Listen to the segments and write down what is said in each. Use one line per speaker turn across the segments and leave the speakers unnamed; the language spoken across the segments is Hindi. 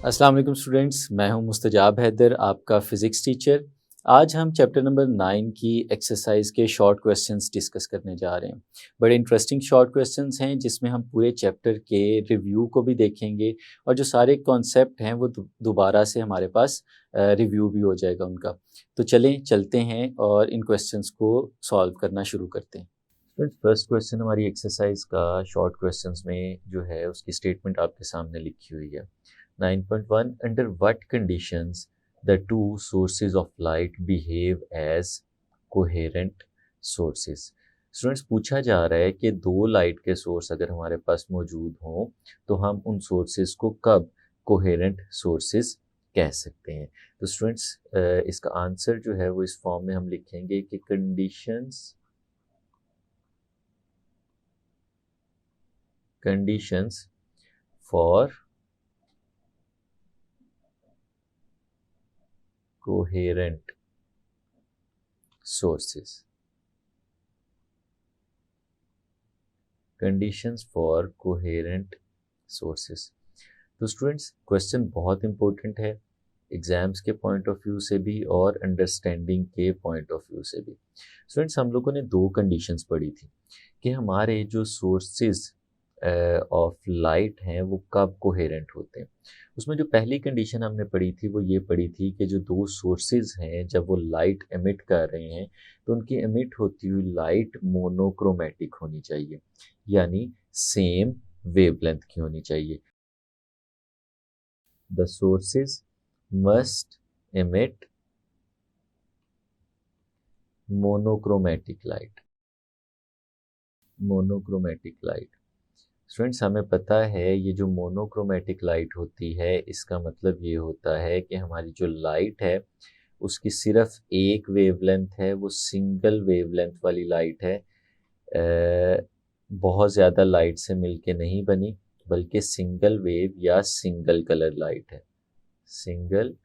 अस्सलाम वालेकुम स्टूडेंट्स, मैं हूं मुस्तजाब हैदर, आपका फ़िज़िक्स टीचर। आज हम चैप्टर नंबर 9 की एक्सरसाइज के शॉर्ट क्वेश्चंस डिस्कस करने जा रहे हैं। बड़े इंटरेस्टिंग शॉर्ट क्वेश्चंस हैं जिसमें हम पूरे चैप्टर के रिव्यू को भी देखेंगे और जो सारे कॉन्सेप्ट हैं वो दोबारा से हमारे पास रिव्यू भी हो जाएगा उनका। तो चलते हैं और इन क्वेश्चंस को सॉल्व करना शुरू करते हैं। फ्रेंड्स, फर्स्ट क्वेश्चन हमारी एक्सरसाइज का शॉर्ट क्वेश्चंस में जो है उसकी स्टेटमेंट आपके सामने लिखी हुई है। 9.1 Under what conditions the two sources of light behave as coherent sources? Students, पूछा जा रहा है कि दो लाइट के सोर्स अगर हमारे पास मौजूद हों तो हम उन सोर्सेज को कब कोहेरेंट सोर्सेज कह सकते हैं। तो स्टूडेंट्स, इसका आंसर जो है वो इस फॉर्म में हम लिखेंगे कि conditions for coherent sources. Conditions for coherent sources. तो स्टूडेंट्स, क्वेश्चन बहुत इंपॉर्टेंट है एग्जाम्स के पॉइंट ऑफ व्यू से भी और अंडरस्टैंडिंग के पॉइंट ऑफ व्यू से भी। स्टूडेंट्स, हम लोगों ने दो कंडीशंस पढ़ी थी कि हमारे जो सोर्सेज ऑफ लाइट हैं वो कब कोहेरेंट होते हैं। उसमें जो पहली कंडीशन हमने पढ़ी थी वो ये पढ़ी थी कि जो दो सोर्सेज हैं जब वो लाइट एमिट कर रहे हैं तो उनकी एमिट होती हुई लाइट मोनोक्रोमेटिक होनी चाहिए, यानी सेम वेवलेंथ की होनी चाहिए। The sources must emit monochromatic light. Students, हमें पता है ये जो मोनोक्रोमेटिक लाइट होती है इसका मतलब ये होता है कि हमारी जो लाइट है उसकी सिर्फ एक वेवलेंथ है, वो सिंगल वेवलेंथ वाली लाइट है। बहुत ज़्यादा लाइट से मिलके नहीं बनी, बल्कि सिंगल वेव या सिंगल कलर लाइट है। सिंगल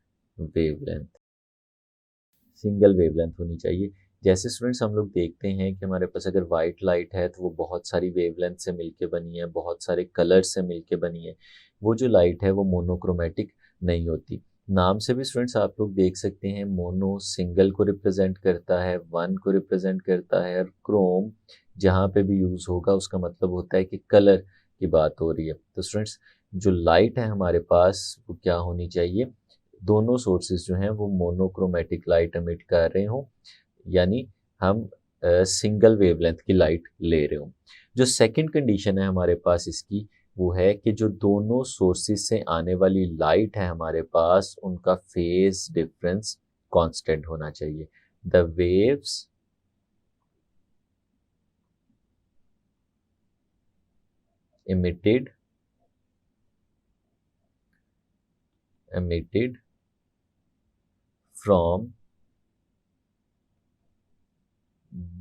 वेवलेंथ होनी चाहिए। जैसे स्टूडेंट्स, हम लोग देखते हैं कि हमारे पास अगर वाइट लाइट है तो वो बहुत सारी वेवलेंथ से मिलके बनी है, बहुत सारे कलर से मिलके बनी है। वो जो लाइट है वो मोनोक्रोमेटिक नहीं होती। नाम से भी स्टूडेंट्स आप लोग देख सकते हैं, मोनो सिंगल को रिप्रेजेंट करता है, वन को रिप्रेजेंट करता है, और क्रोम जहाँ पे भी यूज़ होगा उसका मतलब होता है कि कलर की बात हो रही है। तो स्टूडेंट्स, जो लाइट है हमारे पास वो क्या होनी चाहिए, दोनों सोर्सेज जो हैं वो मोनोक्रोमेटिक लाइट एमिट कर रहे हों, यानी हम सिंगल वेवलेंथ की लाइट ले रहे हों। जो सेकंड कंडीशन है हमारे पास इसकी, वो है कि जो दोनों सोर्सेज से आने वाली लाइट है हमारे पास उनका फेज डिफरेंस कांस्टेंट होना चाहिए। The waves emitted from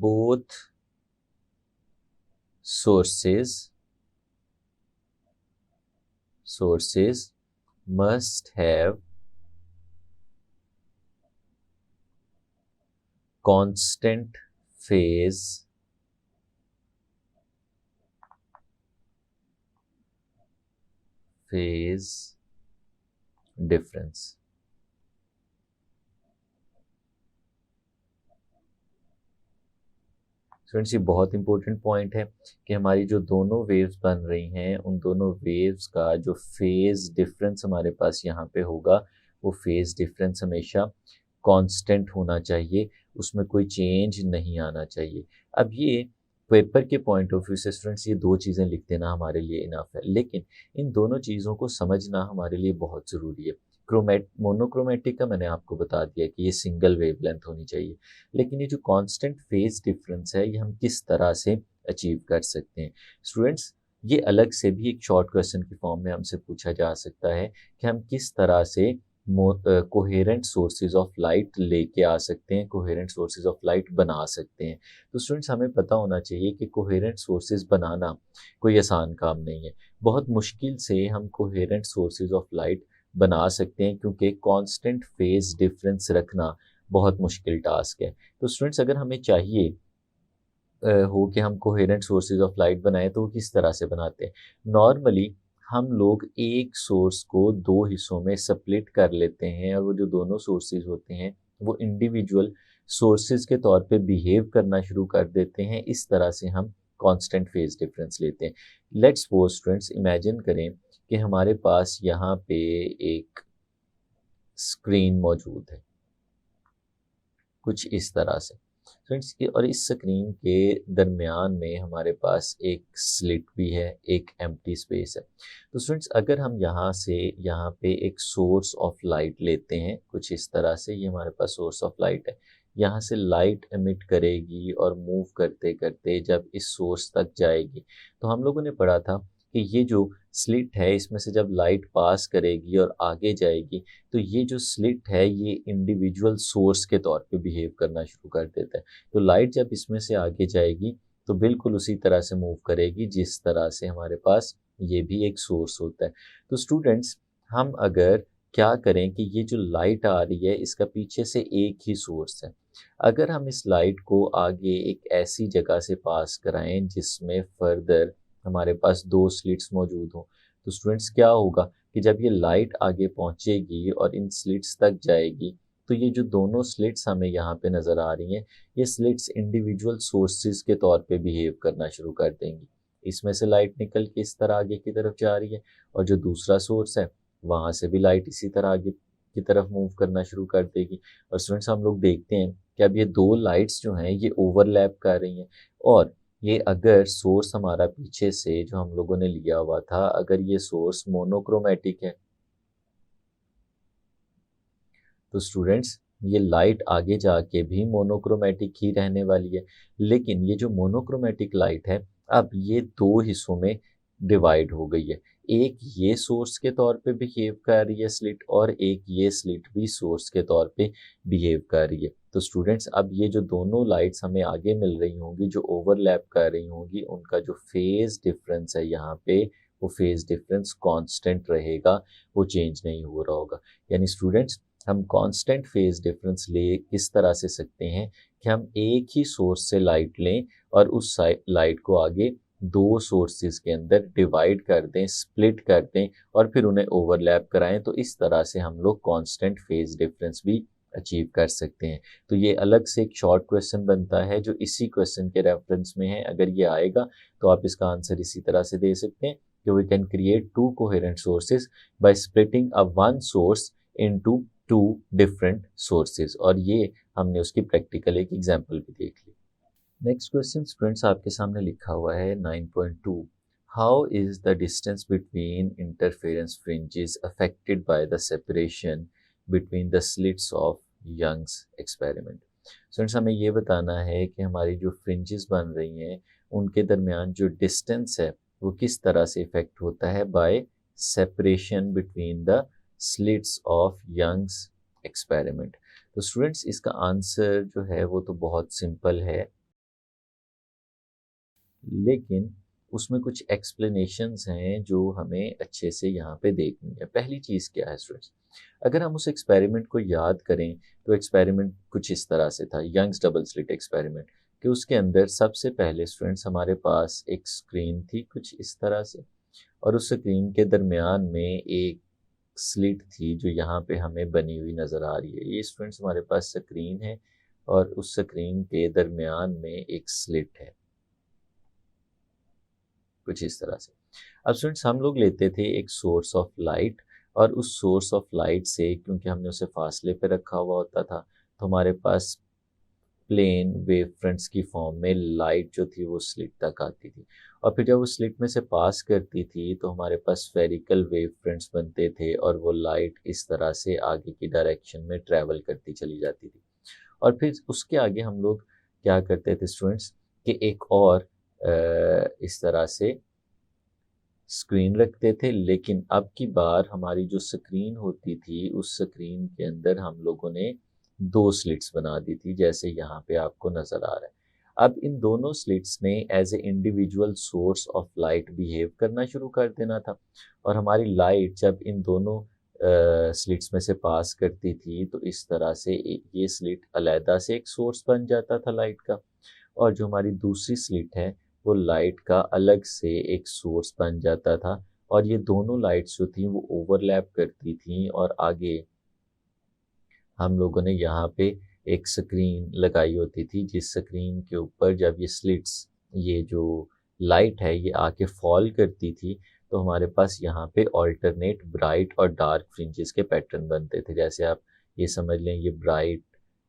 both sources must have constant phase difference। Students, ये बहुत इंपॉर्टेंट पॉइंट है कि हमारी जो दोनों वेव्स बन रही हैं उन दोनों वेव्स का जो फेज डिफरेंस हमारे पास यहाँ पे होगा वो फेज डिफरेंस हमेशा कांस्टेंट होना चाहिए, उसमें कोई चेंज नहीं आना चाहिए। अब ये पेपर के पॉइंट ऑफ व्यू से स्टूडेंट्स ये दो चीज़ें लिख देना हमारे लिए इनफ है, लेकिन इन दोनों चीज़ों को समझना हमारे लिए बहुत ज़रूरी है। मोनोक्रोमेटिक का मैंने आपको बता दिया कि ये सिंगल वेवलेंथ होनी चाहिए, लेकिन ये जो कांस्टेंट फेज डिफरेंस है ये हम किस तरह से अचीव कर सकते हैं। स्टूडेंट्स, ये अलग से भी एक शॉर्ट क्वेश्चन के फॉर्म में हमसे पूछा जा सकता है कि हम किस तरह से कोहेरेंट सोर्सेज ऑफ लाइट लेके आ सकते हैं, कोहेरेंट सोर्सेज ऑफ लाइट बना सकते हैं। तो स्टूडेंट्स, हमें पता होना चाहिए कि कोहेरेंट सोर्सेज बनाना कोई आसान काम नहीं है। बहुत मुश्किल से हम कोहेरेंट सोर्सेज ऑफ लाइट बना सकते हैं, क्योंकि कांस्टेंट फेज डिफरेंस रखना बहुत मुश्किल टास्क है। तो स्टूडेंट्स, अगर हमें चाहिए हो कि हम कोहेरेंट सोर्सेज ऑफ लाइट बनाएं तो वो किस तरह से बनाते हैं। नॉर्मली हम लोग एक सोर्स को दो हिस्सों में स्प्लिट कर लेते हैं और वो जो दोनों सोर्सेज होते हैं वो इंडिविजुअल सोर्सेज के तौर पे बिहेव करना शुरू कर देते हैं। इस तरह से हम कांस्टेंट फेज डिफरेंस लेते हैं। लेट्स सपोज स्टूडेंट्स, इमेजिन करें कि हमारे पास यहाँ पे एक स्क्रीन मौजूद है कुछ इस तरह से फ्रेंड्स, और इस स्क्रीन के दरमियान में हमारे पास एक स्लिट भी है, एक एम्प्टी स्पेस है। तो स्टूडेंट्स, अगर हम यहाँ से यहाँ पे एक सोर्स ऑफ लाइट लेते हैं कुछ इस तरह से, ये हमारे पास सोर्स ऑफ लाइट है, यहाँ से लाइट एमिट करेगी और मूव करते करते जब इस सोर्स तक जाएगी, तो हम लोगों ने पढ़ा था कि ये जो स्लिट है इसमें से जब लाइट पास करेगी और आगे जाएगी तो ये जो स्लिट है ये इंडिविजुअल सोर्स के तौर पे बिहेव करना शुरू कर देता है। तो लाइट जब इसमें से आगे जाएगी तो बिल्कुल उसी तरह से मूव करेगी जिस तरह से हमारे पास ये भी एक सोर्स होता है। तो स्टूडेंट्स, हम अगर क्या करें कि ये जो लाइट आ रही है इसका पीछे से एक ही सोर्स है, अगर हम इस लाइट को आगे एक ऐसी जगह से पास कराएं जिसमें फर्दर हमारे पास दो स्लिट्स मौजूद हों, तो स्टूडेंट्स क्या होगा कि जब ये लाइट आगे पहुंचेगी और इन स्लिट्स तक जाएगी तो ये जो दोनों स्लिट्स हमें यहाँ पे नज़र आ रही हैं, ये स्लिट्स इंडिविजुअल सोर्सेज के तौर पे बिहेव करना शुरू कर देंगी। इसमें से लाइट निकल के इस तरह आगे की तरफ जा रही है और जो दूसरा सोर्स है वहाँ से भी लाइट इसी तरह आगे की तरफ मूव करना शुरू कर देगी। और स्टूडेंट्स, हम लोग देखते हैं कि अब ये दो लाइट्स जो हैं ये ओवरलैप कर रही हैं, और ये अगर सोर्स हमारा पीछे से जो हम लोगों ने लिया हुआ था, अगर ये सोर्स मोनोक्रोमेटिक है तो स्टूडेंट्स ये लाइट आगे जाके भी मोनोक्रोमेटिक ही रहने वाली है। लेकिन ये जो मोनोक्रोमेटिक लाइट है अब ये दो हिस्सों में डिवाइड हो गई है, एक ये सोर्स के तौर पे बिहेव कर रही है स्लिट, और एक ये स्लिट भी सोर्स के तौर पे बिहेव कर रही है। तो स्टूडेंट्स, अब ये जो दोनों लाइट्स हमें आगे मिल रही होंगी जो ओवरलैप कर रही होंगी, उनका जो फेज डिफरेंस है यहाँ पे वो फेज डिफरेंस कांस्टेंट रहेगा, वो चेंज नहीं हो रहा होगा। यानी स्टूडेंट्स, हम कांस्टेंट फेज डिफरेंस ले किस तरह से सकते हैं कि हम एक ही सोर्स से लाइट लें और उस लाइट को आगे दो सोर्सेज के अंदर डिवाइड कर दें, स्प्लिट कर दें और फिर उन्हें ओवरलैप कराएं, तो इस तरह से हम लोग कांस्टेंट फेज डिफरेंस भी अचीव कर सकते हैं। तो ये अलग से एक शॉर्ट क्वेश्चन बनता है जो इसी क्वेश्चन के रेफरेंस में है। अगर ये आएगा तो आप इसका आंसर इसी तरह से दे सकते हैं कि we can create two coherent sources by splitting a one source into two different sources, और ये हमने उसकी प्रैक्टिकल एक एग्जांपल भी देख ली। नेक्स्ट क्वेश्चन स्टूडेंट्स आपके सामने लिखा हुआ है 9.2, how is the distance between interference fringes affected by the separation between the slits of Young's experiment. Students, हमें ये बताना है कि हमारी जो फ्रिंजेस बन रही हैं उनके दरमियान जो डिस्टेंस है वो किस तरह से इफेक्ट होता है by separation between the slits of Young's experiment. तो स्टूडेंट्स, इसका आंसर जो है वो तो बहुत सिंपल है, लेकिन उसमें कुछ एक्सप्लेनेशंस हैं जो हमें अच्छे से यहाँ पे देखनी है। पहली चीज़ क्या है स्टूडेंट्स, अगर हम उस एक्सपेरिमेंट को याद करें तो एक्सपेरिमेंट कुछ इस तरह से था, यंग्स डबल स्लिट एक्सपेरिमेंट, कि उसके अंदर सबसे पहले स्टूडेंट्स हमारे पास एक स्क्रीन थी कुछ इस तरह से, और उस स्क्रीन के दरमियान में एक स्लिट थी जो यहाँ पे हमें बनी हुई नज़र आ रही है। ये स्टूडेंट्स हमारे पास स्क्रीन है और उस स्क्रीन के दरमियान में एक स्लिट है कुछ इस तरह से। अब स्टूडेंट्स, हम लोग लेते थे एक सोर्स ऑफ लाइट, और उस सोर्स ऑफ लाइट से क्योंकि हमने उसे फासले पे रखा हुआ होता था तो हमारे पास प्लेन वेव फ्रंट्स की फॉर्म में लाइट जो थी वो स्लिट तक आती थी, और फिर जब वो स्लिट में से पास करती थी तो हमारे पास स्फेरिकल वेव फ्रंट्स बनते थे और वो लाइट इस तरह से आगे की डायरेक्शन में ट्रैवल करती चली जाती थी। और फिर उसके आगे हम लोग क्या करते थे स्टूडेंट्स कि एक और इस तरह से स्क्रीन रखते थे, लेकिन अब की बार हमारी जो स्क्रीन होती थी उस स्क्रीन के अंदर हम लोगों ने दो स्लिट्स बना दी थी, जैसे यहाँ पे आपको नज़र आ रहा है। अब इन दोनों स्लिट्स ने as a individual source of light behave करना शुरू कर देना था, और हमारी लाइट जब इन दोनों स्लिट्स में से पास करती थी तो इस तरह से ये स्लिट अलहदा से एक सोर्स बन जाता था लाइट का, और जो हमारी दूसरी स्लिट है वो लाइट का अलग से एक सोर्स बन जाता था, और ये दोनों लाइट्स जो थी वो ओवरलैप करती थी, और आगे हम लोगों ने यहाँ पे एक स्क्रीन लगाई होती थी, जिस स्क्रीन के ऊपर जब ये स्लिट्स, ये जो लाइट है ये आके फॉल करती थी, तो हमारे पास यहाँ पे ऑल्टरनेट ब्राइट और डार्क फ्रिंजेस के पैटर्न बनते थे। जैसे आप ये समझ लें, ये ब्राइट,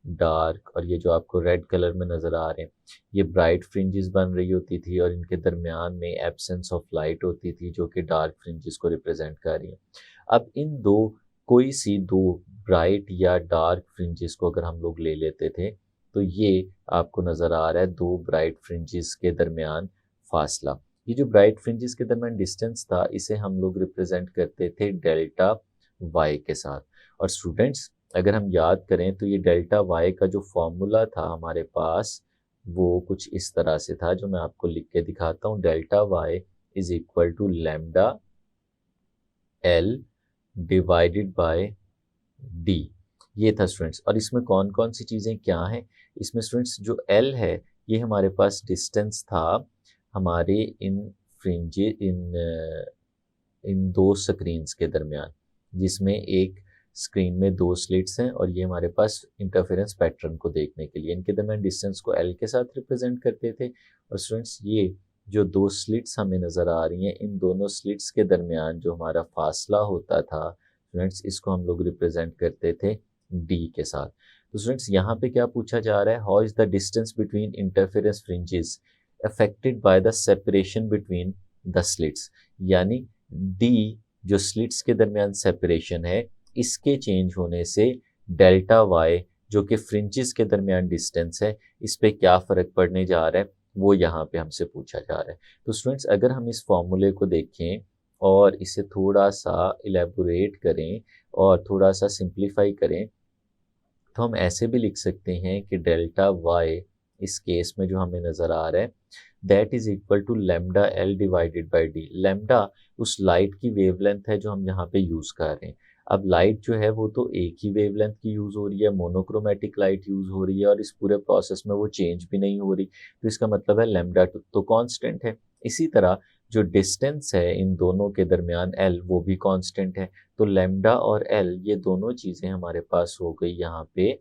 डार्क, और ये जो आपको रेड कलर में नज़र आ रहे हैं, ये ब्राइट फ्रिंजेस बन रही होती थी, और इनके दरमियान में एब्सेंस ऑफ लाइट होती थी जो कि डार्क फ्रिंजेस को रिप्रेजेंट कर रही है। अब इन दो, कोई सी दो ब्राइट या डार्क फ्रिंजेस को अगर हम लोग ले लेते थे, तो ये आपको नज़र आ रहा है दो ब्राइट फ्रिंजेस के दरमियान फासला। ये जो ब्राइट फ्रिंजेस के दरमियान डिस्टेंस था, इसे हम लोग रिप्रेजेंट करते थे डेल्टा वाई के साथ। और स्टूडेंट्स, अगर हम याद करें तो ये डेल्टा वाई का जो फॉर्मूला था हमारे पास, वो कुछ इस तरह से था, जो मैं आपको लिख के दिखाता हूँ। Delta Y is equal to lambda L divided by D. ये था स्टूडेंट्स। और इसमें कौन कौन सी चीज़ें क्या हैं? इसमें स्टूडेंट्स जो एल है, ये हमारे पास डिस्टेंस था हमारे इन फ्रिंजे इन दो स्क्रीन्स के दरमियान, जिसमें एक स्क्रीन में दो स्लिट्स हैं, और ये हमारे पास इंटरफेरेंस पैटर्न को देखने के लिए इनके दरमियान डिस्टेंस को एल के साथ रिप्रेजेंट करते थे। और स्टूडेंट्स, ये जो दो स्लिट्स हमें नज़र आ रही हैं, इन दोनों स्लिट्स के दरमियान जो हमारा फासला होता था स्टूडेंट्स, इसको हम लोग रिप्रेजेंट करते थे डी के साथ। तो स्टूडेंट्स, यहाँ पे क्या पूछा जा रहा है? How is the distance between interference fringes affected by the separation between the slits. यानी डी, जो स्लिट्स के दरमियान सेपरेशन है, इसके चेंज होने से डेल्टा वाई, जो कि फ्रिंजेस के दरमियान डिस्टेंस है, इस पे क्या फ़र्क पड़ने जा रहा है, वो यहाँ पे हमसे पूछा जा रहा है। तो स्टूडेंट्स, अगर हम इस फॉर्मूले को देखें और इसे थोड़ा सा इलेबोरेट करें और थोड़ा सा सिंप्लीफाई करें, तो हम ऐसे भी लिख सकते हैं कि डेल्टा वाई इस केस में जो हमें नज़र आ रहा है, that is equal to lambda L divided by D. Lambda उस लाइट की वेवलेंथ है जो हम यहाँ पे यूज़ कर रहे हैं। अब लाइट जो है वो तो एक ही वेवलेंथ की यूज़ हो रही है, मोनोक्रोमेटिक लाइट यूज़ हो रही है, और इस पूरे प्रोसेस में वो चेंज भी नहीं हो रही, तो इसका मतलब है लैम्डा तो कांस्टेंट है। इसी तरह जो डिस्टेंस है इन दोनों के दरमियान एल, वो भी कांस्टेंट है। तो लैम्डा और एल, ये दोनों चीज़ें हमारे पास हो गई यहाँ पे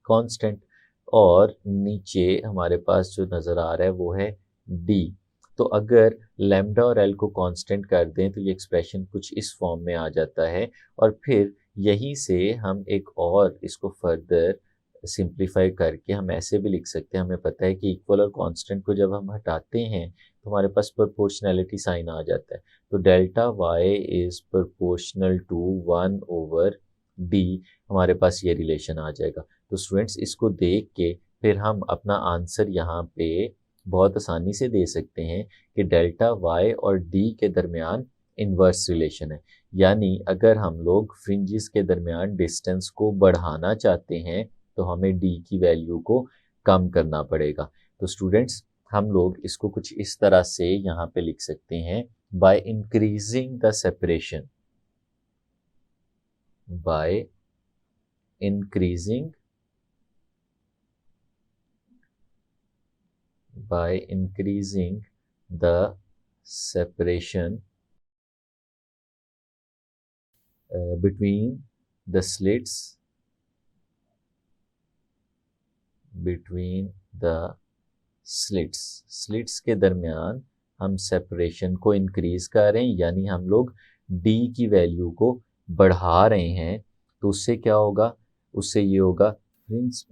कांस्टेंट, और नीचे हमारे पास जो नज़र आ रहा है वो है डी। तो अगर लैम्डा और एल को कांस्टेंट कर दें तो ये एक्सप्रेशन कुछ इस फॉर्म में आ जाता है, और फिर यहीं से हम एक और इसको फर्दर सिंप्लीफाई करके हम ऐसे भी लिख सकते हैं। हमें पता है कि इक्वल और कांस्टेंट को जब हम हटाते हैं तो हमारे पास प्रोपोर्शनैलिटी साइन आ जाता है। तो delta Y is proportional to 1 over D, हमारे पास ये रिलेशन आ जाएगा। तो स्टूडेंट्स, इसको देख के फिर हम अपना आंसर यहाँ पे बहुत आसानी से दे सकते हैं कि डेल्टा वाई और डी के दरमियान इन्वर्स रिलेशन है। यानी अगर हम लोग फ्रिंजेस के दरमियान डिस्टेंस को बढ़ाना चाहते हैं तो हमें डी की वैल्यू को कम करना पड़ेगा। तो स्टूडेंट्स, हम लोग इसको कुछ इस तरह से यहाँ पे लिख सकते हैं, by increasing the separation, by increasing the separation between the slits, slits के दरमियान हम सेपरेशन को इंक्रीज कर रहे हैं, यानी हम लोग डी की वैल्यू को बढ़ा रहे हैं। तो उससे क्या होगा? उससे ये होगा fringe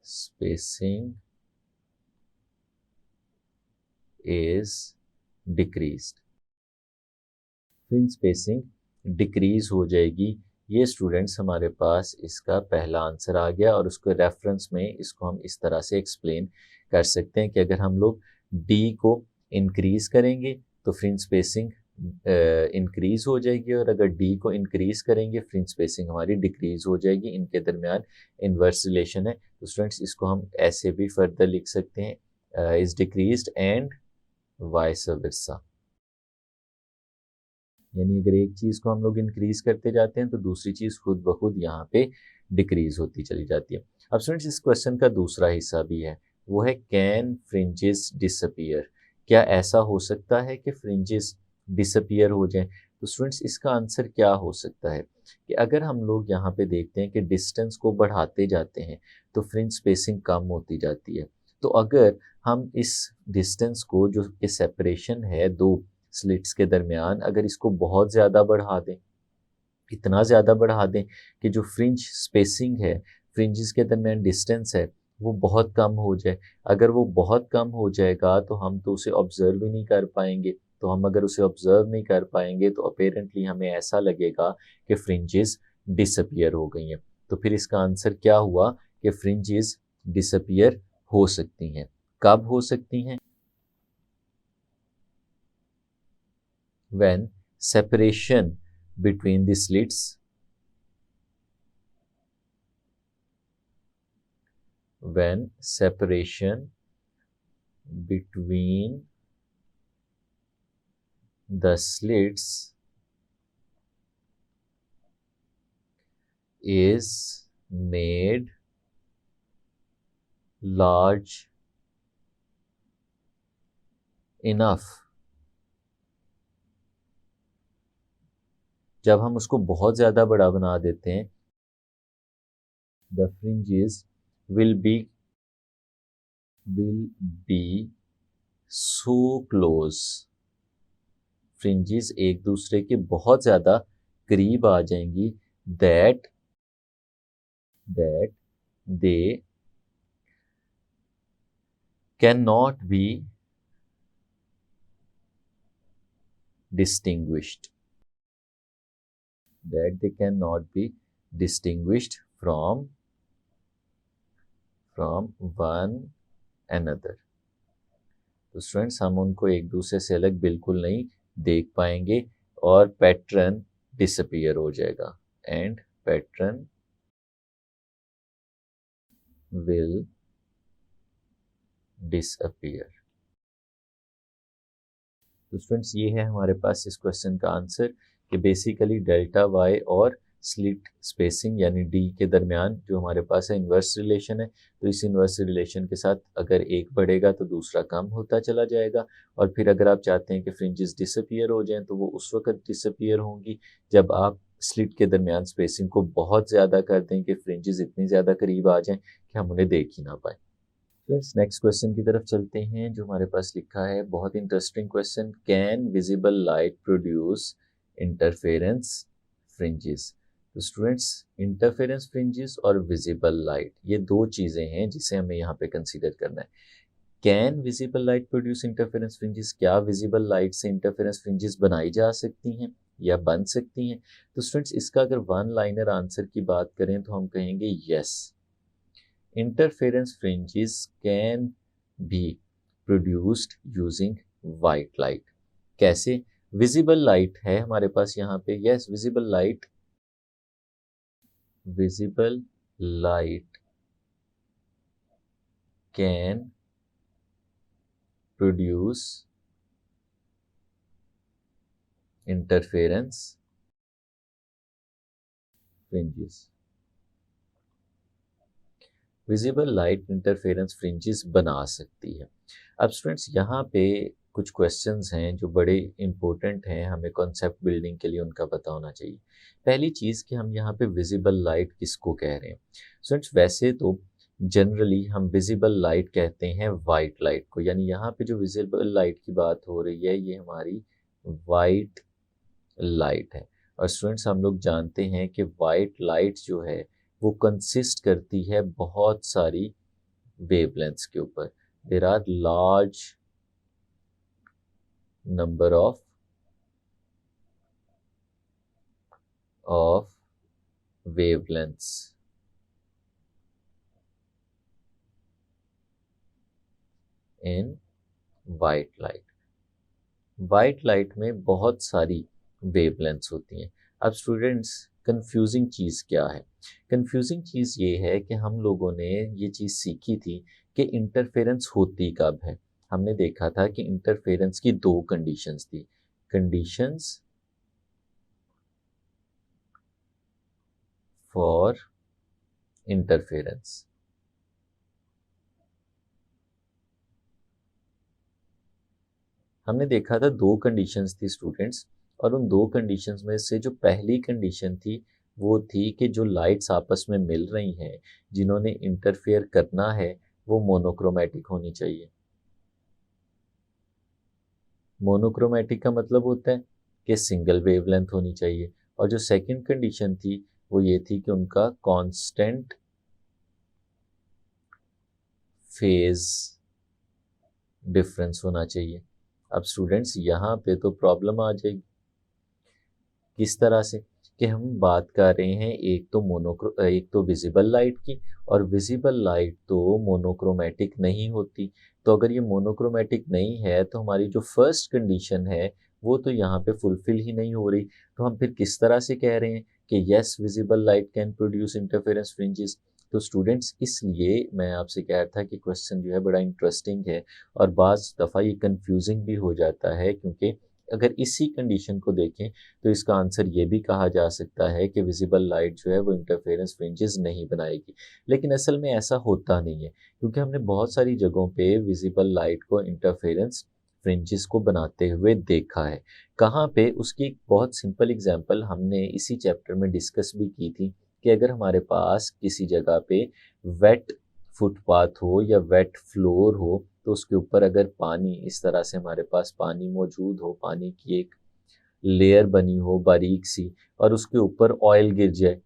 spacing is decreased, fringe spacing decrease हो जाएगी। ये स्टूडेंट्स, हमारे पास इसका पहला आंसर आ गया, और उसके रेफरेंस में इसको हम इस तरह से एक्सप्लेन कर सकते हैं कि अगर हम लोग डी को इंक्रीज करेंगे तो फ्रिंज स्पेसिंग इंक्रीज हो जाएगी, और अगर डी को इंक्रीज करेंगे फ्रिंज स्पेसिंग हमारी डिक्रीज हो जाएगी। इनके दरमियान इन्वर्स रिलेशन है। तो स्टूडेंट्स, इसको हम ऐसे भी फर्दर लिख सकते हैं, is decreased and vice versa. यानी अगर एक चीज़ को हम लोग इंक्रीज करते जाते हैं तो दूसरी चीज़ खुद ब खुद यहाँ पे डिक्रीज होती चली जाती है। अब स्टूडेंट्स, इस क्वेश्चन का दूसरा हिस्सा भी है। वो है कैन फ्रिंजेस डिसअपियर। क्या ऐसा हो सकता है कि फ्रिंजेस डिसअपियर हो जाएं? तो स्टूडेंट्स इसका आंसर क्या हो सकता है कि अगर हम लोग यहाँ पे देखते हैं कि डिस्टेंस को बढ़ाते जाते हैं तो फ्रिंज स्पेसिंग कम होती जाती है। तो अगर हम इस डिस्टेंस को, जो कि सेपरेशन है दो स्लिट्स के दरमियान, अगर इसको बहुत ज़्यादा बढ़ा दें, इतना ज़्यादा बढ़ा दें कि जो फ्रिंज स्पेसिंग है, फ्रिंजेस के दरमियान डिस्टेंस है, वो बहुत कम हो जाए। अगर वो बहुत कम हो जाएगा तो हम तो उसे ऑब्जर्व ही नहीं कर पाएंगे। तो हम अगर उसे ऑब्जर्व नहीं कर पाएंगे तो अपेरेंटली हमें ऐसा लगेगा कि फ्रिंजेस डिसअपियर हो गई हैं। तो फिर इसका आंसर क्या हुआ कि फ्रिंजेस डिसअपियर हो सकती हैं। कब हो सकती हैं? when separation between the slits when separation between the slits is made large enough। जब हम उसको बहुत ज़्यादा बड़ा बना देते हैं, the fringes will be so close, fringes एक दूसरे के बहुत ज़्यादा करीब आ जाएंगी, that they cannot be distinguished, that they cannot be distinguished from one another। तो स्टूडेंट्स हम उनको एक दूसरे से अलग बिल्कुल नहीं देख पाएंगे और पैटर्न डिसअपियर हो जाएगा, एंड पैटर्न विल डिसअपियर। तो स्टूडेंट्स ये है हमारे पास इस क्वेश्चन का आंसर कि बेसिकली डेल्टा वाई और स्लिट स्पेसिंग यानी डी के दरमियान जो हमारे पास है इन्वर्स रिलेशन है। तो इस इन्वर्स रिलेशन के साथ अगर एक बढ़ेगा तो दूसरा कम होता चला जाएगा, और फिर अगर आप चाहते हैं कि फ्रिंजेस डिसअपियर हो जाएं तो वो उस वक्त डिसअपियर होंगी जब आप स्लिट के दरमियान स्पेसिंग को बहुत ज़्यादा कर दें कि फ्रिंजेस इतनी ज़्यादा करीब आ जाएं कि हम उन्हें देख ही ना पाए। फ्रेंड्स नेक्स्ट क्वेश्चन की तरफ चलते हैं जो हमारे पास लिखा है, बहुत interesting question. Can visible light produce interference fringes? तो स्टूडेंट्स इंटरफेरेंस फ्रिंजेस और विजिबल लाइट ये दो चीज़ें हैं जिसे हमें यहाँ पे कंसीडर करना है। Can visible light produce interference fringes? क्या विजिबल लाइट से इंटरफेरेंस फ्रिंजेस बनाई जा सकती हैं या बन सकती हैं? तो स्टूडेंट्स इसका अगर वन लाइनर आंसर की बात करें तो हम कहेंगे yes, interference fringes can be produced using white light। कैसे? visible light है हमारे पास यहाँ पे, yes visible light can produce interference fringes। Visible light interference fringes बना सकती है। अब स्टूडेंट्स यहाँ पे कुछ क्वेश्चंस हैं जो बड़े इंपॉर्टेंट हैं, हमें कॉन्सेप्ट बिल्डिंग के लिए उनका पता होना चाहिए। पहली चीज़ कि हम यहाँ पे विजिबल लाइट किसको कह रहे हैं। स्टूडेंट्स वैसे तो जनरली हम विजिबल लाइट कहते हैं वाइट लाइट को, यानी यहाँ पे जो विजिबल लाइट की बात हो रही है ये हमारी वाइट लाइट है। और स्टूडेंट्स हम लोग जानते हैं कि वाइट लाइट जो है वो कंसिस्ट करती है बहुत सारी वेवलेंथ्स के ऊपर। There are large number of wavelengths in white light. White light में बहुत सारी वेवलेंथ्स होती हैं। अब स्टूडेंट्स कंफ्यूजिंग चीज़ क्या है? कंफ्यूजिंग चीज़ ये है कि हम लोगों ने ये चीज़ सीखी थी कि इंटरफेरेंस होती कब है। हमने देखा था कि इंटरफेरेंस की दो कंडीशंस थी। Conditions for interference. हमने देखा था दो कंडीशंस थी स्टूडेंट्स, और उन दो कंडीशंस में से जो पहली कंडीशन थी वो थी कि जो लाइट्स आपस में मिल रही हैं, जिन्होंने इंटरफेयर करना है, वो मोनोक्रोमैटिक होनी चाहिए। मोनोक्रोमैटिक का मतलब होता है कि सिंगल वेवलेंथ होनी चाहिए। और जो सेकंड कंडीशन थी वो ये थी कि उनका कांस्टेंट फेज डिफरेंस होना चाहिए। अब स्टूडेंट्स यहाँ पे तो प्रॉब्लम आ जाएगी। किस तरह से? कि हम बात कर रहे हैं एक तो विजिबल लाइट की, और विजिबल लाइट तो मोनोक्रोमैटिक नहीं होती। तो अगर ये मोनोक्रोमैटिक नहीं है तो हमारी जो फर्स्ट कंडीशन है वो तो यहाँ पे फुलफिल ही नहीं हो रही। तो हम फिर किस तरह से कह रहे हैं कि yes visible light can produce interference fringes? तो स्टूडेंट्स इसलिए मैं आपसे कह रहा था कि क्वेश्चन जो है बड़ा इंटरेस्टिंग है, और बाज़ दफ़ा ये कंफ्यूजिंग भी हो जाता है, क्योंकि अगर इसी कंडीशन को देखें तो इसका आंसर ये भी कहा जा सकता है कि विजिबल लाइट जो है वो इंटरफेरेंस फ्रिंजेस नहीं बनाएगी। लेकिन असल में ऐसा होता नहीं है, क्योंकि हमने बहुत सारी जगहों पे विजिबल लाइट को इंटरफेरेंस फ्रिंजेस को बनाते हुए देखा है। कहाँ पे? उसकी एक बहुत सिंपल एग्जांपल हमने इसी चैप्टर में डिस्कस भी की थी, कि अगर हमारे पास किसी जगह पे वेट फुटपाथ हो या वेट फ्लोर हो, तो उसके ऊपर अगर पानी, इस तरह से हमारे पास पानी मौजूद हो, पानी की एक लेयर बनी हो बारीक सी, और उसके ऊपर ऑयल गिर जाए,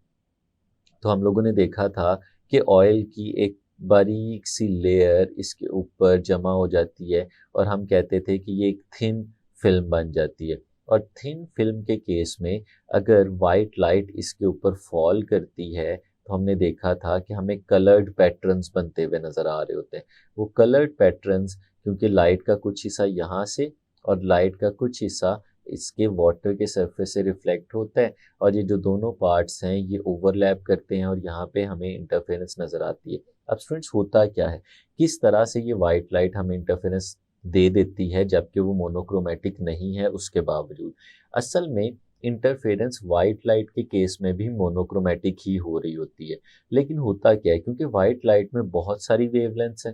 तो हम लोगों ने देखा था कि ऑयल की एक बारीक सी लेयर इसके ऊपर जमा हो जाती है, और हम कहते थे कि ये एक थिन फिल्म बन जाती है। और थिन फिल्म के केस में अगर वाइट लाइट इसके ऊपर फॉल करती है, तो हमने देखा था कि हमें कलर्ड पैटर्न्स बनते हुए नज़र आ रहे होते हैं। वो कलर्ड पैटर्न्स, क्योंकि लाइट का कुछ हिस्सा यहाँ से और लाइट का कुछ हिस्सा इसके वाटर के सरफेस से रिफ्लेक्ट होता है, और ये जो दोनों पार्ट्स हैं ये ओवरलैप करते हैं, और यहाँ पे हमें इंटरफेरेंस नज़र आती है। अब स्टूडेंट्स होता क्या है, किस तरह से ये वाइट लाइट हमें इंटरफेरेंस दे देती है जबकि वो मोनोक्रोमैटिक नहीं है उसके बावजूद? असल में इंटरफेरेंस वाइट लाइट के केस में भी मोनोक्रोमैटिक ही हो रही होती है। लेकिन होता क्या है, क्योंकि वाइट लाइट में बहुत सारी वेवलेंथ्स हैं,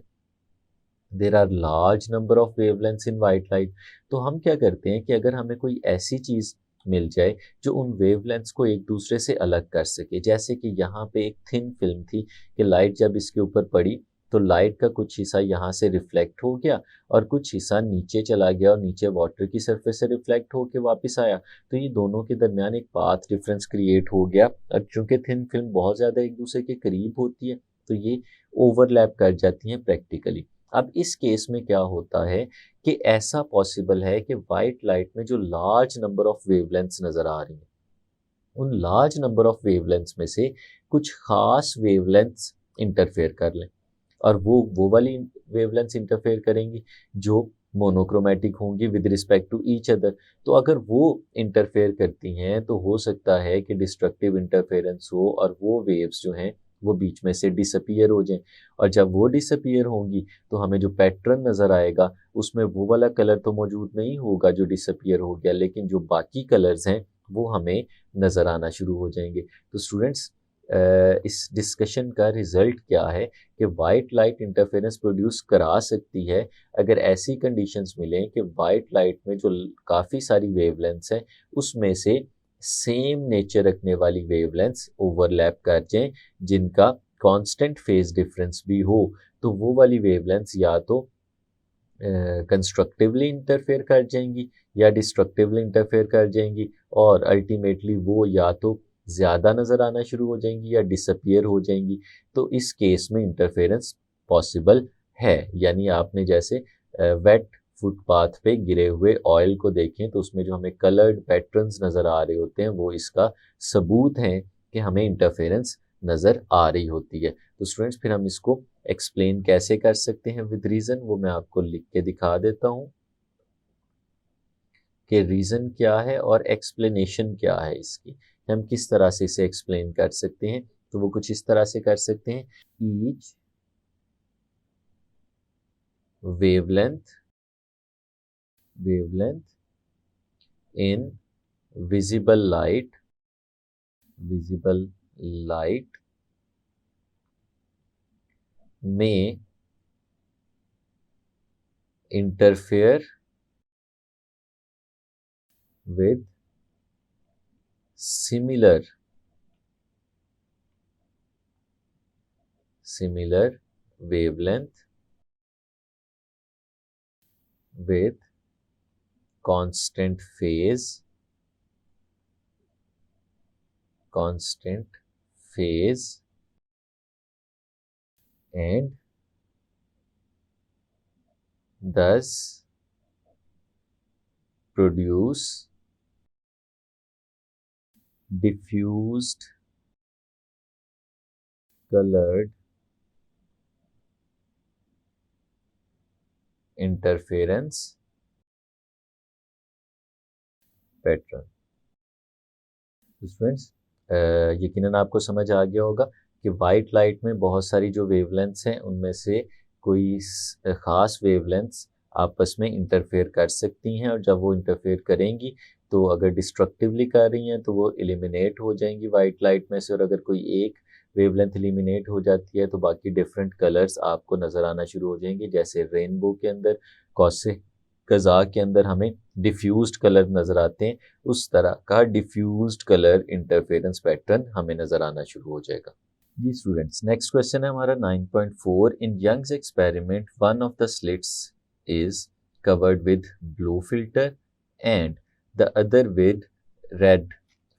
there are large number of wavelengths in white light, तो हम क्या करते हैं कि अगर हमें कोई ऐसी चीज़ मिल जाए जो उन वेवलेंथ्स को एक दूसरे से अलग कर सके, जैसे कि यहाँ पे एक थिन फिल्म थी कि लाइट जब इसके ऊपर पड़ी तो लाइट का कुछ हिस्सा यहाँ से रिफ्लेक्ट हो गया और कुछ हिस्सा नीचे चला गया, और नीचे वाटर की सरफेस से रिफ्लेक्ट होके वापस आया, तो ये दोनों के दरमियान एक पाथ डिफरेंस क्रिएट हो गया। और चूंकि थिन फिल्म बहुत ज़्यादा एक दूसरे के करीब होती है, तो ये ओवरलैप कर जाती हैं प्रैक्टिकली। अब इस केस में क्या होता है कि ऐसा पॉसिबल है कि वाइट लाइट में जो लार्ज नंबर ऑफ वेवलेंथ्स नज़र आ रही हैं, उन लार्ज नंबर ऑफ वेवलेंथ्स में से कुछ खास वेवलेंथ्स इंटरफेयर कर लें, और वो वाली वेवलेंथ्स इंटरफेयर करेंगी जो मोनोक्रोमैटिक होंगी with respect to each other. तो अगर वो इंटरफेयर करती हैं तो हो सकता है कि डिस्ट्रक्टिव इंटरफेरेंस हो, और वो वेव्स जो हैं वो बीच में से डिसअपियर हो जाएं, और जब वो डिसअपियर होंगी तो हमें जो पैटर्न नज़र आएगा उसमें वो वाला कलर तो मौजूद नहीं होगा जो डिसअपियर हो गया, लेकिन जो बाकी कलर्स हैं वो हमें नज़र आना शुरू हो जाएंगे। तो स्टूडेंट्स, इस डिस्कशन का रिजल्ट क्या है कि वाइट लाइट इंटरफेरेंस प्रोड्यूस करा सकती है अगर ऐसी कंडीशंस मिलें कि वाइट लाइट में जो काफ़ी सारी वेवलेंथ्स हैं उसमें से सेम नेचर रखने वाली वेवलेंथ्स ओवरलैप कर जाएं, जिनका कांस्टेंट फेज डिफरेंस भी हो। तो वो वाली वेवलेंथ्स या तो कंस्ट्रक्टिवली इंटरफेयर कर जाएंगी या डिस्ट्रक्टिवली इंटरफेयर कर जाएंगी, और अल्टीमेटली वो या तो ज़्यादा नज़र आना शुरू हो जाएंगी या डिसअपियर हो जाएंगी। तो इस केस में इंटरफेरेंस पॉसिबल है। यानी आपने जैसे वेट फुटपाथ पे गिरे हुए ऑयल को देखें तो उसमें जो हमें कलर्ड पैटर्न्स नज़र आ रहे होते हैं वो इसका सबूत हैं कि हमें इंटरफेरेंस नज़र आ रही होती है। तो स्टूडेंट्स, फिर हम इसको एक्सप्लेन कैसे कर सकते हैं विद रीज़न, वो मैं आपको लिख के दिखा देता हूँ कि रीज़न क्या है और एक्सप्लेनेशन क्या है इसकी, हम किस तरह से इसे एक्सप्लेन कर सकते हैं। तो वो कुछ इस तरह से कर सकते हैं, each wavelength wavelength in visible light में interfere with similar wavelength with constant phase and thus produce diffused colored interference pattern. तो स्टूडेंट्स यकीनन आपको समझ आ गया होगा कि वाइट लाइट में बहुत सारी जो वेवलेंथ्स हैं उनमें से कोई ख़ास वेवलेंथ्स आपस में इंटरफेयर कर सकती हैं, और जब वो इंटरफेयर करेंगी तो अगर डिस्ट्रक्टिवली कर रही हैं तो वो एलिमिनेट हो जाएंगी वाइट लाइट में से, और अगर कोई एक वेवलेंथ एलिमिनेट हो जाती है तो बाकी डिफरेंट कलर्स आपको नज़र आना शुरू हो जाएंगे। जैसे रेनबो के अंदर, कौसे कज़ा के अंदर हमें डिफ्यूज्ड कलर नज़र आते हैं, उस तरह का डिफ्यूज्ड कलर इंटरफेरेंस पैटर्न हमें नज़र आना शुरू हो जाएगा। जी स्टूडेंट्स, नेक्स्ट क्वेश्चन है हमारा 9.4। In Young's experiment one of the slits is covered with blue filter and the other with red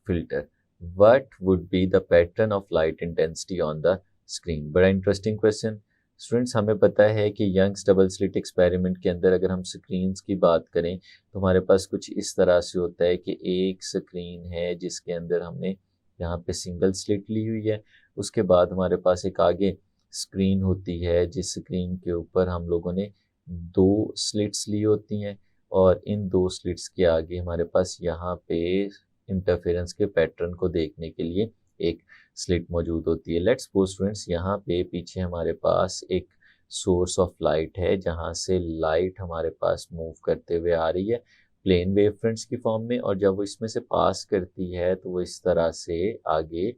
filter, what would be the pattern of light intensity on the screen? बड़ा इंटरेस्टिंग क्वेश्चन। स्टूडेंट्स, हमें पता है कि यंग्स डबल स्लिट एक्सपेरिमेंट के अंदर अगर हम स्क्रीन्स की बात करें तो हमारे पास कुछ इस तरह से होता है कि एक स्क्रीन है जिसके अंदर हमने यहाँ पे सिंगल स्लिट ली हुई है, उसके बाद हमारे पास एक आगे स्क्रीन होती है जिस स्क्रीन के ऊपर हम लोगों ने दो स्लिट्स ली होती हैं, और इन दो स्लिट्स के आगे हमारे पास यहाँ पे इंटरफेरेंस के पैटर्न को देखने के लिए एक स्लिट मौजूद होती है। लेट्स सपोज स्टूडेंट्स, यहाँ पे पीछे हमारे पास एक सोर्स ऑफ लाइट है जहाँ से लाइट हमारे पास मूव करते हुए आ रही है प्लेन वेव फ्रंट्स की फॉर्म में, और जब वो इसमें से पास करती है तो वो इस तरह से आगे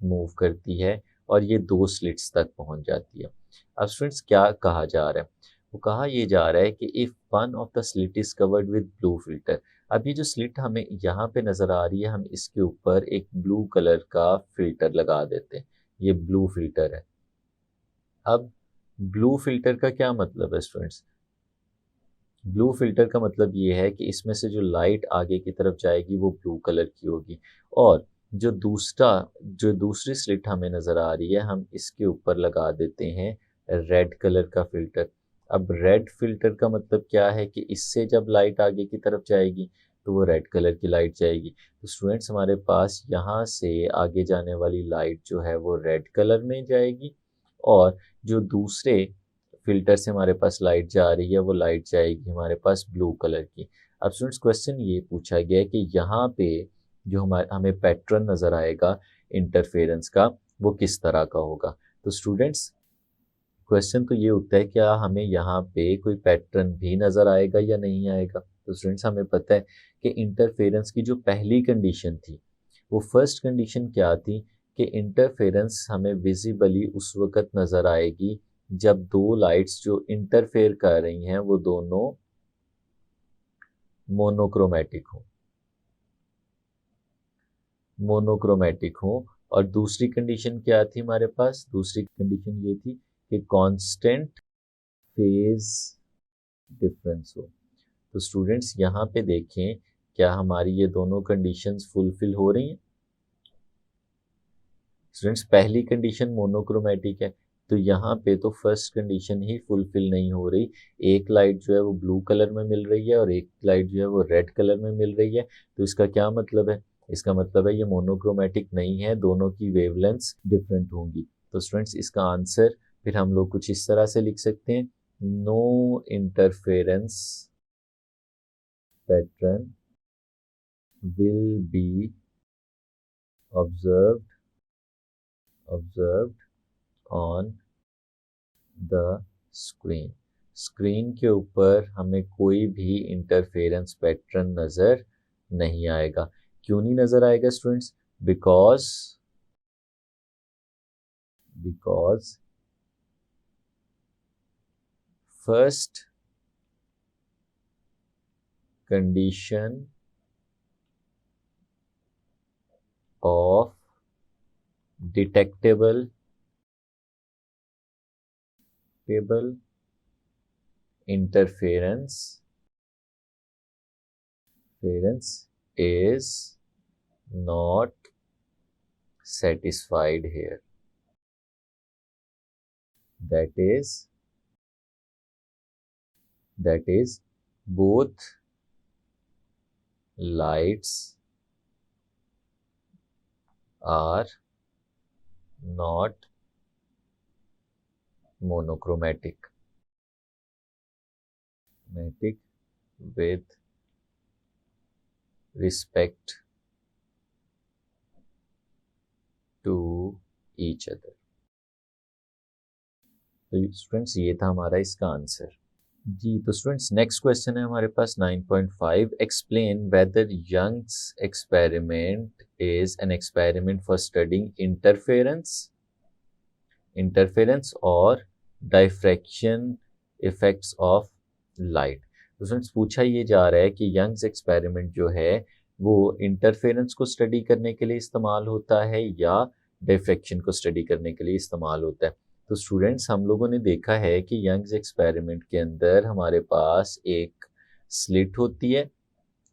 मूव करती है और ये दो स्लिट्स तक पहुंच जाती है। अब स्टूडेंट्स, क्या कहा जा रहा है? वो कहा यह जा रहा है कि if one of the slit is covered with blue filter, अब ये जो स्लिट हमें यहाँ पे नज़र आ रही है, हम इसके ऊपर एक ब्लू कलर का फिल्टर लगा देते हैं, ये ब्लू फिल्टर है। अब ब्लू फिल्टर का क्या मतलब है स्टूडेंट्स? ब्लू फिल्टर का मतलब ये है कि इसमें से जो लाइट आगे की तरफ जाएगी वो ब्लू कलर की होगी, और जो दूसरी स्लिट हमें नज़र आ रही है हम इसके ऊपर लगा देते हैं रेड कलर का फिल्टर। अब रेड फिल्टर का मतलब क्या है कि इससे जब लाइट आगे की तरफ जाएगी तो वो रेड कलर की लाइट जाएगी। तो स्टूडेंट्स, हमारे पास यहाँ से आगे जाने वाली लाइट जो है वो रेड कलर में जाएगी, और जो दूसरे फिल्टर से हमारे पास लाइट जा रही है वो लाइट जाएगी हमारे पास ब्लू कलर की। अब स्टूडेंट्स, क्वेश्चन ये पूछा गया है कि यहाँ पे जो हमें पैटर्न नज़र आएगा इंटरफेरेंस का वो किस तरह का होगा। तो स्टूडेंट्स, क्वेश्चन तो ये उठता है क्या हमें यहाँ पे कोई पैटर्न भी नज़र आएगा या नहीं आएगा। तो स्टूडेंट्स, हमें पता है कि इंटरफेरेंस की जो पहली कंडीशन थी, वो फर्स्ट कंडीशन क्या थी कि इंटरफेरेंस हमें विजिबली उस वक़्त नज़र आएगी जब दो लाइट्स जो इंटरफेयर कर रही हैं वो दोनों मोनोक्रोमैटिक हो। और दूसरी कंडीशन क्या थी हमारे पास? दूसरी कंडीशन ये थी कि कांस्टेंट फेज डिफरेंस हो। तो स्टूडेंट्स, यहाँ पे देखें क्या हमारी ये दोनों कंडीशंस फुलफिल हो रही हैं? स्टूडेंट्स, पहली कंडीशन मोनोक्रोमैटिक है तो यहाँ पे तो फर्स्ट कंडीशन ही फुलफिल नहीं हो रही। एक लाइट जो है वो ब्लू कलर में मिल रही है और एक लाइट जो है वो रेड कलर में मिल रही है। तो इसका क्या मतलब है? इसका मतलब है ये मोनोक्रोमैटिक नहीं है, दोनों की वेवलेंथ्स डिफरेंट होंगी। तो स्टूडेंट्स, इसका आंसर फिर हम लोग कुछ इस तरह से लिख सकते हैं, no interference pattern will be observed on the screen। Screen के ऊपर हमें कोई भी इंटरफेरेंस पैटर्न नज़र नहीं आएगा। क्यों नहीं नज़र आएगा students? Because first condition of detectable interference is not satisfied here. That is both lights are not monochromatic with respect to each other. तो स्टूडेंट्स ये था हमारा इसका आंसर जी। तो स्टूडेंट्स नेक्स्ट क्वेश्चन है हमारे पास 9.5 explain whether Young's experiment is an experiment for studying interference और डाइफ्रैक्शन इफेक्ट्स ऑफ लाइट। तो स्टूडेंट्स पूछा ये जा रहा है कि यंग्स एक्सपेरिमेंट जो है वो इंटरफेरेंस को स्टडी करने के लिए इस्तेमाल होता है या डाइफ्रैक्शन को स्टडी करने के लिए इस्तेमाल होता है। तो स्टूडेंट्स हम लोगों ने देखा है कि यंग्स एक्सपेरिमेंट के अंदर हमारे पास एक स्लिट होती है,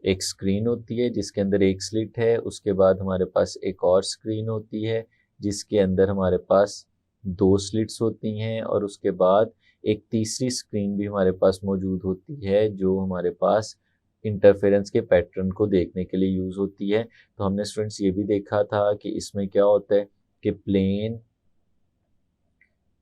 एक स्क्रीन होती है जिसके अंदर एक स्लिट है, उसके बाद हमारे पास एक और स्क्रीन होती है जिसके अंदर हमारे पास दो स्लिट्स होती हैं, और उसके बाद एक तीसरी स्क्रीन भी हमारे पास मौजूद होती है जो हमारे पास इंटरफेरेंस के पैटर्न को देखने के लिए यूज़ होती है। तो हमने स्टूडेंट्स ये भी देखा था कि इसमें क्या होता है कि प्लेन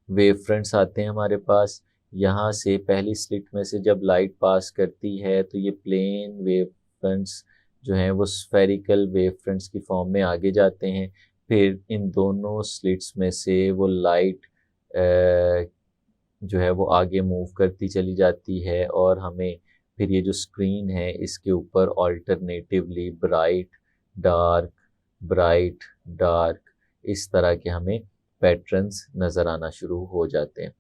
वेव फ्रंट्स आते हैं हमारे पास। यहाँ से पहली स्लिट में से जब लाइट पास करती है तो ये प्लेन वेव फ्रंट्स जो हैं वो स्फेरिकल वेव फ्रंट्स की फॉर्म में आगे जाते हैं। फिर इन दोनों स्लिट्स में से वो लाइट जो है वो आगे मूव करती चली जाती है, और हमें फिर ये जो स्क्रीन है इसके ऊपर ऑल्टरनेटिवली ब्राइट डार्क इस तरह के हमें पैटर्न्स नज़र आना शुरू हो जाते हैं।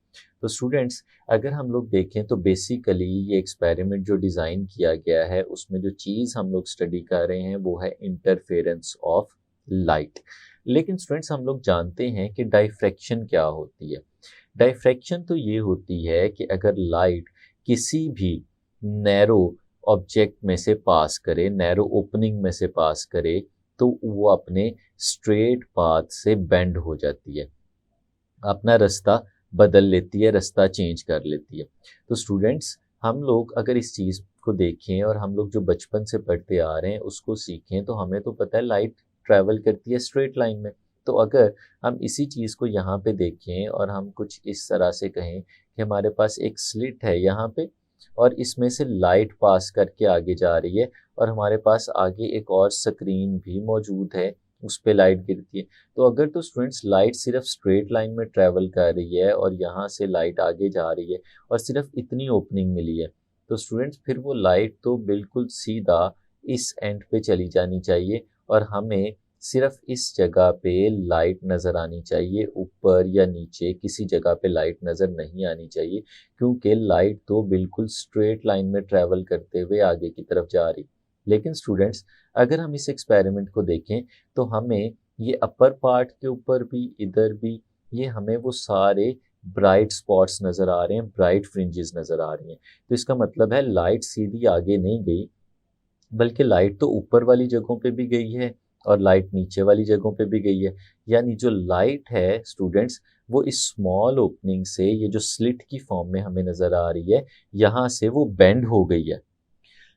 तो स्टूडेंट्स अगर हम लोग देखें तो बेसिकली ये एक्सपेरिमेंट जो डिज़ाइन किया गया है उसमें जो चीज़ हम लोग स्टडी कर रहे हैं वो है इंटरफेरेंस ऑफ लाइट। लेकिन स्टूडेंट्स हम लोग जानते हैं कि डाइफ्रैक्शन क्या होती है। डाइफ्रैक्शन तो ये होती है कि अगर लाइट किसी भी नैरो ऑब्जेक्ट में से पास करे, नैरो ओपनिंग में से पास करे, तो वो अपने स्ट्रेट पाथ से बेंड हो जाती है, अपना रास्ता बदल लेती है, रास्ता चेंज कर लेती है। तो स्टूडेंट्स हम लोग अगर इस चीज़ को देखें और हम लोग जो बचपन से पढ़ते आ रहे हैं उसको सीखें तो हमें तो पता है लाइट ट्रैवल करती है स्ट्रेट लाइन में। तो अगर हम इसी चीज़ को यहाँ पे देखें और हम कुछ इस तरह से कहें कि हमारे पास एक स्लिट है यहाँ पे और इसमें से लाइट पास करके आगे जा रही है, और हमारे पास आगे एक और स्क्रीन भी मौजूद है उस पर लाइट गिरती है। तो अगर तो स्टूडेंट्स लाइट सिर्फ स्ट्रेट लाइन में ट्रैवल कर रही है और यहाँ से लाइट आगे जा रही है और सिर्फ इतनी ओपनिंग मिली है, तो स्टूडेंट्स फिर वो लाइट तो बिल्कुल सीधा इस एंड पे चली जानी चाहिए और हमें सिर्फ इस जगह पे लाइट नज़र आनी चाहिए, ऊपर या नीचे किसी जगह पे लाइट नज़र नहीं आनी चाहिए, क्योंकि लाइट तो बिल्कुल स्ट्रेट लाइन में ट्रैवल करते हुए आगे की तरफ जा रही। लेकिन स्टूडेंट्स अगर हम इस एक्सपेरिमेंट को देखें तो हमें ये अपर पार्ट के ऊपर भी इधर भी ये हमें वो सारे ब्राइट स्पॉट्स नज़र आ रहे हैं, ब्राइट फ्रिंजेस नज़र आ रही हैं। तो इसका मतलब है लाइट सीधी आगे नहीं गई, बल्कि लाइट तो ऊपर वाली जगहों पे भी गई है और लाइट नीचे वाली जगहों पे भी गई है। यानी जो लाइट है स्टूडेंट्स वो इस स्मॉल ओपनिंग से, ये जो स्लिट की फॉर्म में हमें नज़र आ रही है, यहाँ से वो बेंड हो गई है।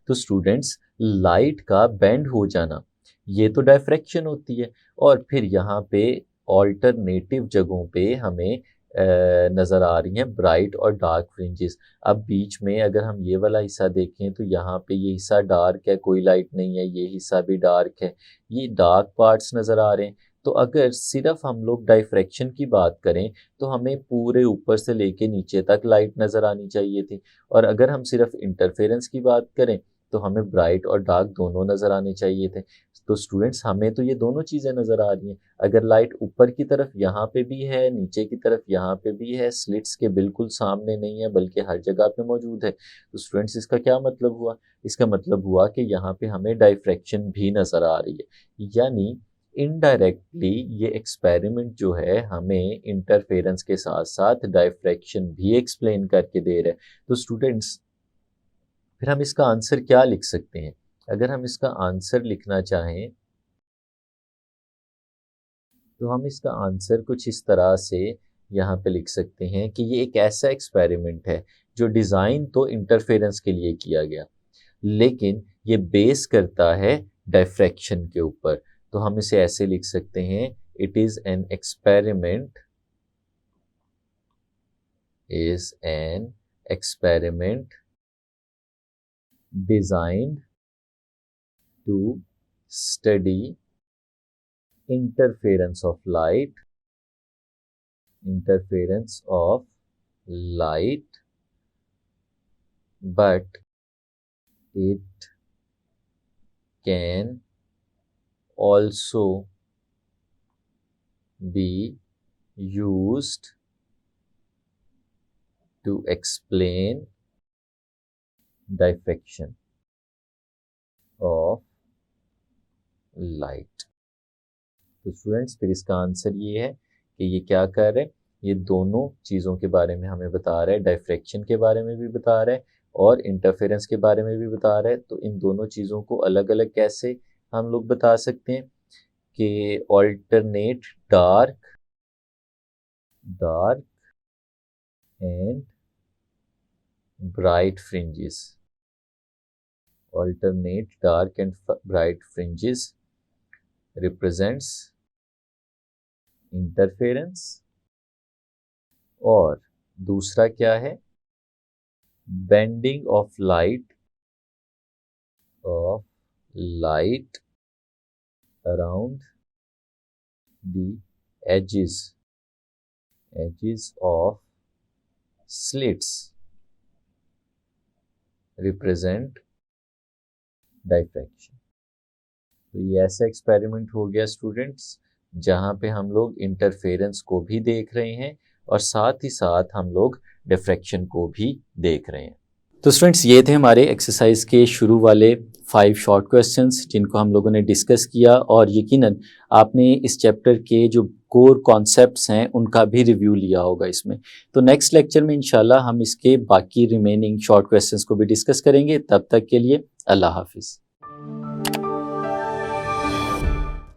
तो स्टूडेंट्स लाइट का बेंड हो जाना ये तो डायफ्रैक्शन होती है, और फिर यहाँ पे ऑल्टरनेटिव जगहों पे हमें नज़र आ रही हैं ब्राइट और डार्क फ्रिंजेस। अब बीच में अगर हम ये वाला हिस्सा देखें तो यहाँ पे ये हिस्सा डार्क है, कोई लाइट नहीं है, ये हिस्सा भी डार्क है, ये डार्क पार्ट्स नज़र आ रहे हैं। तो अगर सिर्फ हम लोग डाइफ्रैक्शन की बात करें तो हमें पूरे ऊपर से लेके नीचे तक लाइट नज़र आनी चाहिए थी, और अगर हम सिर्फ इंटरफेरेंस की बात करें तो हमें ब्राइट और डार्क दोनों नज़र आने चाहिए थे। तो स्टूडेंट्स हमें तो ये दोनों चीज़ें नज़र आ रही हैं। अगर लाइट ऊपर की तरफ यहाँ पे भी है, नीचे की तरफ यहाँ पे भी है, स्लिट्स के बिल्कुल सामने नहीं है बल्कि हर जगह पे मौजूद है, तो स्टूडेंट्स इसका क्या मतलब हुआ? इसका मतलब हुआ कि यहाँ पे हमें डाइफ्रैक्शन भी नज़र आ रही है। यानी इनडायरेक्टली ये एक्सपेरिमेंट जो है हमें इंटरफेरेंस के साथ साथ डायफ्रैक्शन भी एक्सप्लेन करके दे रहा है। तो स्टूडेंट्स फिर हम इसका आंसर क्या लिख सकते हैं? अगर हम इसका आंसर लिखना चाहें तो हम इसका आंसर कुछ इस तरह से यहाँ पे लिख सकते हैं कि ये एक ऐसा एक्सपेरिमेंट है जो डिज़ाइन तो इंटरफेरेंस के लिए किया गया, लेकिन ये बेस करता है डायफ्रैक्शन के ऊपर। तो हम इसे ऐसे लिख सकते हैं, it is an experiment designed to study interference of light but it can also be used to explain diffraction of light। तो स्टूडेंट्स फिर इसका आंसर ये है कि ये क्या कर रहा है, ये दोनों चीज़ों के बारे में हमें बता रहा है, डायफ्रैक्शन के बारे में भी बता रहा है और इंटरफेरेंस के बारे में भी बता रहा है। तो इन दोनों चीज़ों को अलग अलग कैसे हम लोग बता सकते हैं कि alternate dark and bright fringes, alternate dark and bright fringes represents interference, और दूसरा क्या है, bending of light around the edges of slits represent diffraction. तो ये ऐसा एक्सपेरिमेंट हो गया स्टूडेंट्स जहाँ पे हम लोग इंटरफेरेंस को भी देख रहे हैं और साथ ही साथ हम लोग डिफ्रैक्शन को भी देख रहे हैं। तो स्टूडेंट्स ये थे हमारे एक्सरसाइज के शुरू वाले 5 शॉर्ट क्वेश्चंस जिनको हम लोगों ने डिस्कस किया, और यकीनन आपने इस चैप्टर के जो कोर कॉन्सेप्ट्स हैं उनका भी रिव्यू लिया होगा इसमें। तो नेक्स्ट लेक्चर में इंशाल्लाह हम इसके बाकी रिमेनिंग शॉर्ट क्वेश्चंस को भी डिस्कस करेंगे। तब तक के लिए अल्लाह हाफिज़।